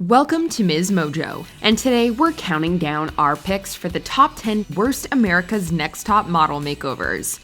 Welcome to Ms. Mojo, and today we're counting down our picks for the top 10 worst America's Next Top Model makeovers.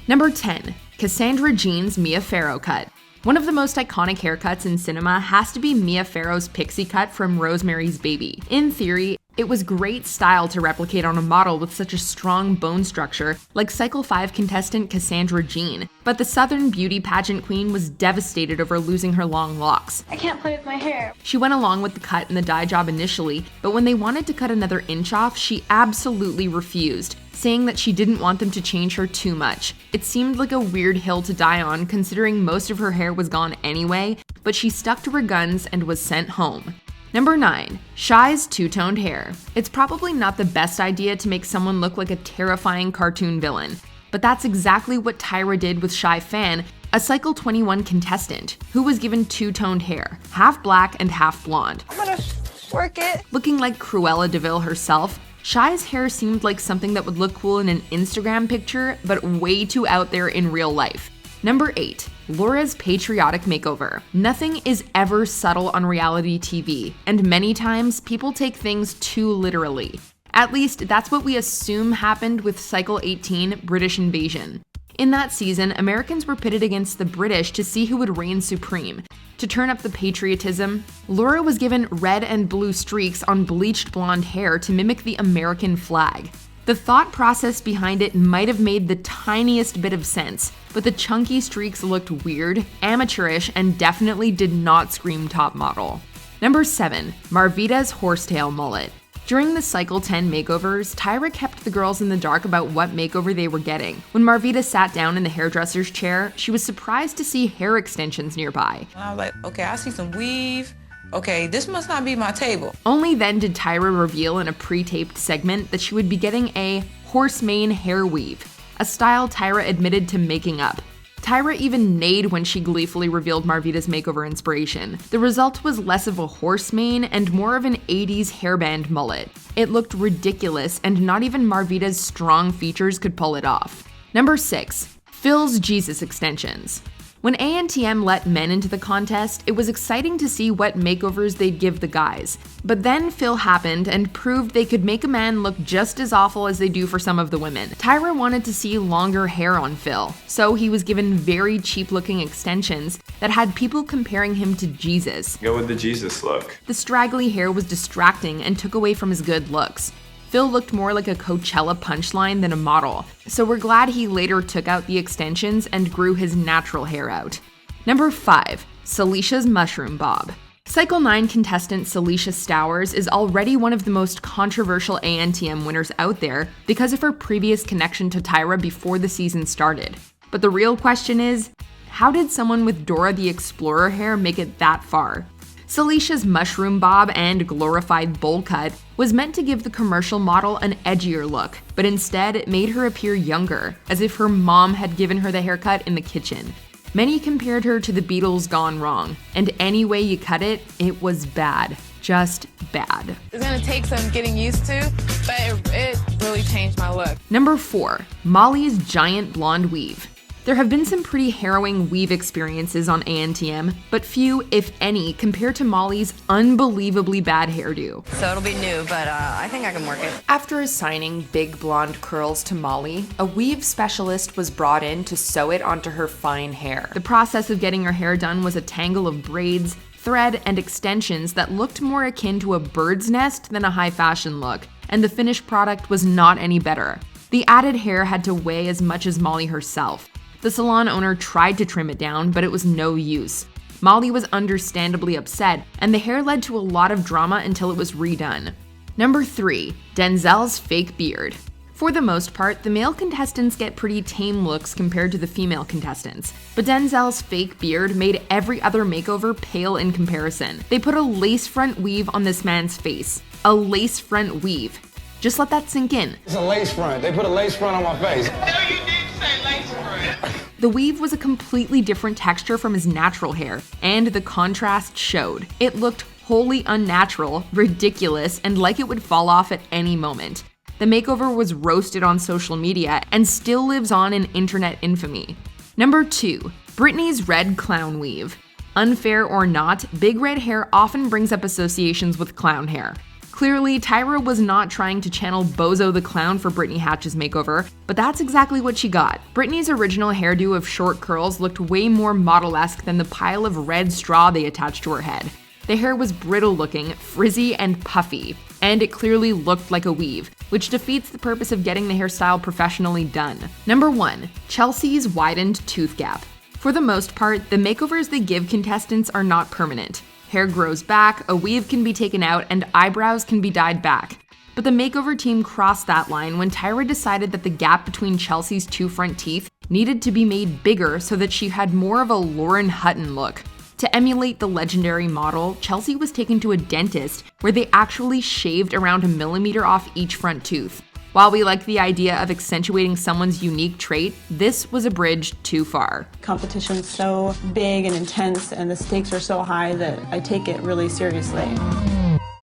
Number 10. Cassandra Jean's Mia Farrow cut. One of the most iconic haircuts in cinema has to be Mia Farrow's pixie cut from Rosemary's Baby. In theory, it was great style to replicate on a model with such a strong bone structure like Cycle 5 contestant Cassandra Jean, but the Southern beauty pageant queen was devastated over losing her long locks. I can't play with my hair. She went along with the cut and the dye job initially, but when they wanted to cut another inch off, she absolutely refused, saying that she didn't want them to change her too much. It seemed like a weird hill to die on considering most of her hair was gone anyway, but she stuck to her guns and was sent home. Number 9. Shais' two-toned hair. It's probably not the best idea to make someone look like a terrifying cartoon villain, but that's exactly what Tyra did with Shai Fan, a Cycle 21 contestant, who was given two-toned hair, half black and half blonde. I'm gonna work it. Looking like Cruella DeVille herself, Shai's hair seemed like something that would look cool in an Instagram picture, but way too out there in real life. Number 8. Laura's Patriotic Makeover. Nothing is ever subtle on reality TV, and many times people take things too literally. At least that's what we assume happened with Cycle 18, British Invasion. In that season, Americans were pitted against the British to see who would reign supreme. To turn up the patriotism, Laura was given red and blue streaks on bleached blonde hair to mimic the American flag. The thought process behind it might have made the tiniest bit of sense, but the chunky streaks looked weird, amateurish, and definitely did not scream top model. Number 7. Maritas' Horsetail mullet. During the Cycle 10 makeovers, Tyra kept the girls in the dark about what makeover they were getting. When Marvita sat down in the hairdresser's chair, she was surprised to see hair extensions nearby. I was like, okay, I see some weave. Okay, this must not be my table. Only then did Tyra reveal in a pre-taped segment that she would be getting a horse mane hair weave, a style Tyra admitted to making up. Tyra even neighed when she gleefully revealed Marvita's makeover inspiration. The result was less of a horse mane and more of an 80s hairband mullet. It looked ridiculous, and not even Marvita's strong features could pull it off. Number 6. Phil's Jesus extensions. When ANTM let men into the contest, it was exciting to see what makeovers they'd give the guys. But then Phil happened and proved they could make a man look just as awful as they do for some of the women. Tyra wanted to see longer hair on Phil, so he was given very cheap-looking extensions that had people comparing him to Jesus. Go with the Jesus look. The straggly hair was distracting and took away from his good looks. Phil looked more like a Coachella punchline than a model, so we're glad he later took out the extensions and grew his natural hair out. Number 5. Selicias Mushroom Bob. Cycle 9 contestant Selicia Stowers is already one of the most controversial ANTM winners out there because of her previous connection to Tyra before the season started. But the real question is, how did someone with Dora the Explorer hair make it that far? Selicia's mushroom bob and glorified bowl cut was meant to give the commercial model an edgier look, but instead it made her appear younger, as if her mom had given her the haircut in the kitchen. Many compared her to the Beatles gone wrong, and any way you cut it, it was bad. Just bad. It's gonna take some getting used to, but it really changed my look. Number 4. Molly's giant blonde weave. There have been some pretty harrowing weave experiences on ANTM, but few, if any, compare to Molly's unbelievably bad hairdo. So it'll be new, but I think I can work it. After assigning big blonde curls to Molly, a weave specialist was brought in to sew it onto her fine hair. The process of getting her hair done was a tangle of braids, thread, and extensions that looked more akin to a bird's nest than a high fashion look, and the finished product was not any better. The added hair had to weigh as much as Molly herself. The salon owner tried to trim it down, but it was no use. Molly was understandably upset, and the hair led to a lot of drama until it was redone. Number 3. Denzel's fake beard. For the most part, the male contestants get pretty tame looks compared to the female contestants, but Denzel's fake beard made every other makeover pale in comparison. They put a lace front weave on this man's face. A lace front weave. Just let that sink in. It's a lace front. They put a lace front on my face. The weave was a completely different texture from his natural hair, and the contrast showed. It looked wholly unnatural, ridiculous, and like it would fall off at any moment. The makeover was roasted on social media and still lives on in internet infamy. Number 2. Britney's red clown weave. Unfair or not, big red hair often brings up associations with clown hair. Clearly, Tyra was not trying to channel Bozo the Clown for Britney Hatch's makeover, but that's exactly what she got. Britney's original hairdo of short curls looked way more model-esque than the pile of red straw they attached to her head. The hair was brittle-looking, frizzy, and puffy, and it clearly looked like a weave, which defeats the purpose of getting the hairstyle professionally done. Number 1. Chelsea's widened tooth gap. For the most part, the makeovers they give contestants are not permanent. Hair grows back, a weave can be taken out, and eyebrows can be dyed back. But the makeover team crossed that line when Tyra decided that the gap between Chelsea's two front teeth needed to be made bigger so that she had more of a Lauren Hutton look. To emulate the legendary model, Chelsea was taken to a dentist where they actually shaved around 1 millimeter off each front tooth. While we like the idea of accentuating someone's unique trait, this was a bridge too far. Competition's so big and intense and the stakes are so high that I take it really seriously.